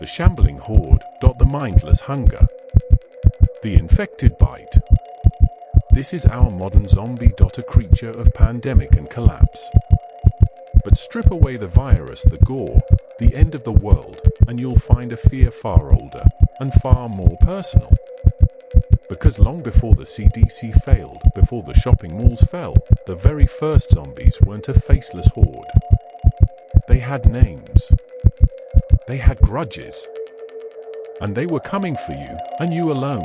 The shambling horde. The mindless hunger. The infected bite. This is our modern zombie. A creature of pandemic and collapse. But strip away the virus, the gore, the end of the world, and you'll find a fear far older and far more personal. Because long before the CDC failed, before the shopping malls fell, the very first zombies weren't a faceless horde. They had names. They had grudges. And they were coming for you, and you alone.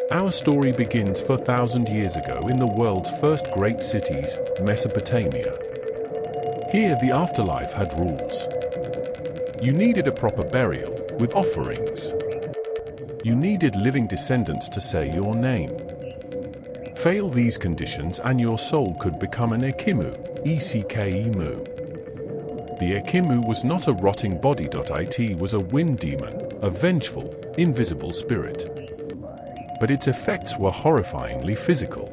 Our story begins 4,000 years ago in the world's first great cities, Mesopotamia. Here the afterlife had rules. You needed a proper burial, with offerings. You needed living descendants to say your name. Fail these conditions and your soul could become an Ekimmu, EKIMNU. The Ekimmu was not a rotting body. It was a wind demon, a vengeful, invisible spirit. But its effects were horrifyingly physical.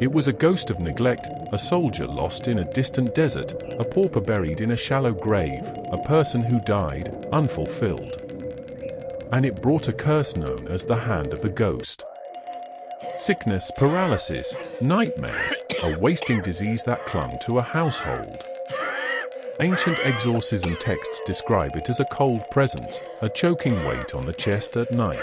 It was a ghost of neglect, a soldier lost in a distant desert, a pauper buried in a shallow grave, a person who died, unfulfilled. And it brought a curse known as the hand of the ghost. Sickness, paralysis, nightmares, a wasting disease that clung to a household. Ancient exorcism texts describe it as a cold presence, a choking weight on the chest at night.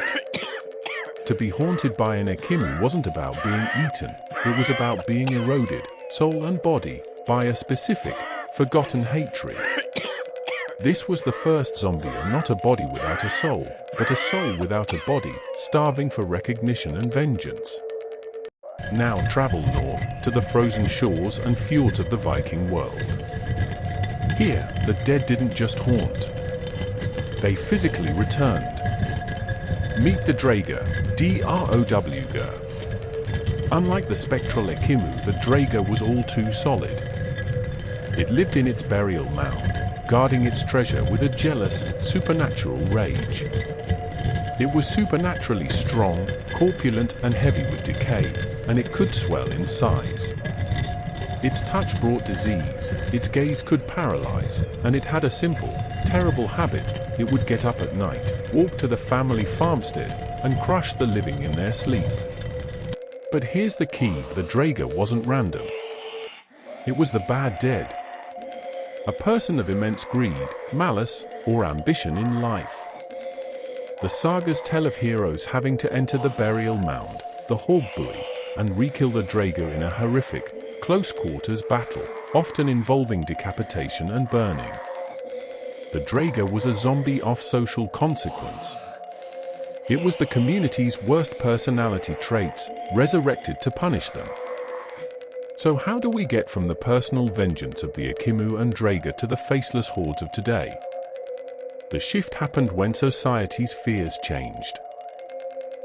To be haunted by an Ekimmu wasn't about being eaten, it was about being eroded, soul and body, by a specific, forgotten hatred. This was the first zombie, not a body without a soul, but a soul without a body, starving for recognition and vengeance. Now travel north, to the frozen shores and fjords of the Viking world. Here, the dead didn't just haunt. They physically returned. Meet the Draugr, Draugr. Unlike the spectral Ekimmu, the Draugr was all too solid. It lived in its burial mound, guarding its treasure with a jealous, supernatural rage. It was supernaturally strong, corpulent and heavy with decay, and it could swell in size. Its touch brought disease, its gaze could paralyze, and it had a simple, terrible habit. It would get up at night, walk to the family farmstead, and crush the living in their sleep. But here's the key, the Draugr wasn't random. It was the bad dead. A person of immense greed, malice, or ambition in life. The sagas tell of heroes having to enter the burial mound, the Hordbuy, and re-kill the Draugr in a horrific, close-quarters battle, often involving decapitation and burning. The Draugr was a zombie of social consequence. It was the community's worst personality traits, resurrected to punish them. So how do we get from the personal vengeance of the Ekimmu and Draugr to the faceless hordes of today? The shift happened when society's fears changed.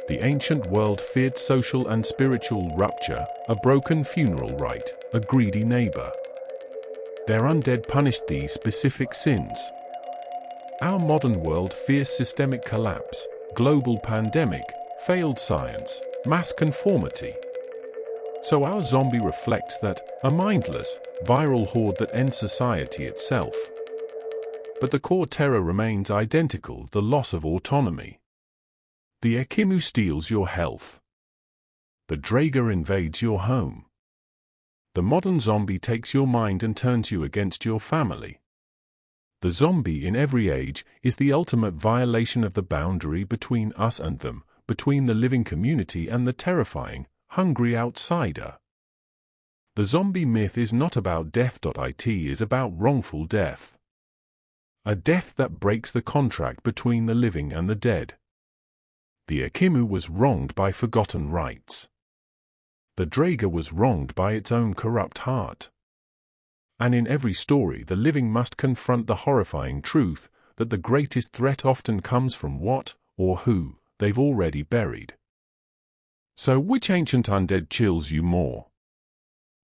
The ancient world feared social and spiritual rupture, a broken funeral rite, a greedy neighbor. Their undead punished these specific sins. Our modern world fears systemic collapse, global pandemic, failed science, mass conformity. So our zombie reflects that, a mindless, viral horde that ends society itself. But the core terror remains identical, the loss of autonomy. The Ekimmu steals your health. The Draugr invades your home. The modern zombie takes your mind and turns you against your family. The zombie in every age is the ultimate violation of the boundary between us and them, between the living community and the terrifying, hungry outsider. The zombie myth is not about death. It is about wrongful death. A death that breaks the contract between the living and the dead. The Ekimmu was wronged by forgotten rights. The Draugr was wronged by its own corrupt heart. And in every story the living must confront the horrifying truth that the greatest threat often comes from what, or who, they've already buried. So which ancient undead chills you more?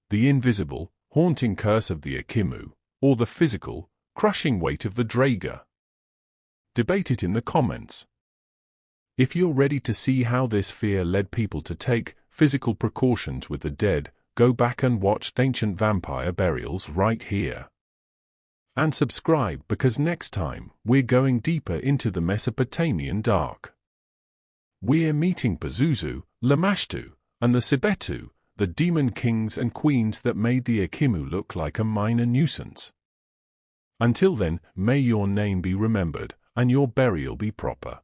The invisible, haunting curse of the Ekimmu, or the physical, crushing weight of the Draugr? Debate it in the comments. If you're ready to see how this fear led people to take physical precautions with the dead, go back and watch ancient vampire burials right here. And subscribe because next time we're going deeper into the Mesopotamian dark. We're meeting Pazuzu, Lamashtu, and the Sebetu, the demon kings and queens that made the Ekimmu look like a minor nuisance. Until then, may your name be remembered and your burial be proper.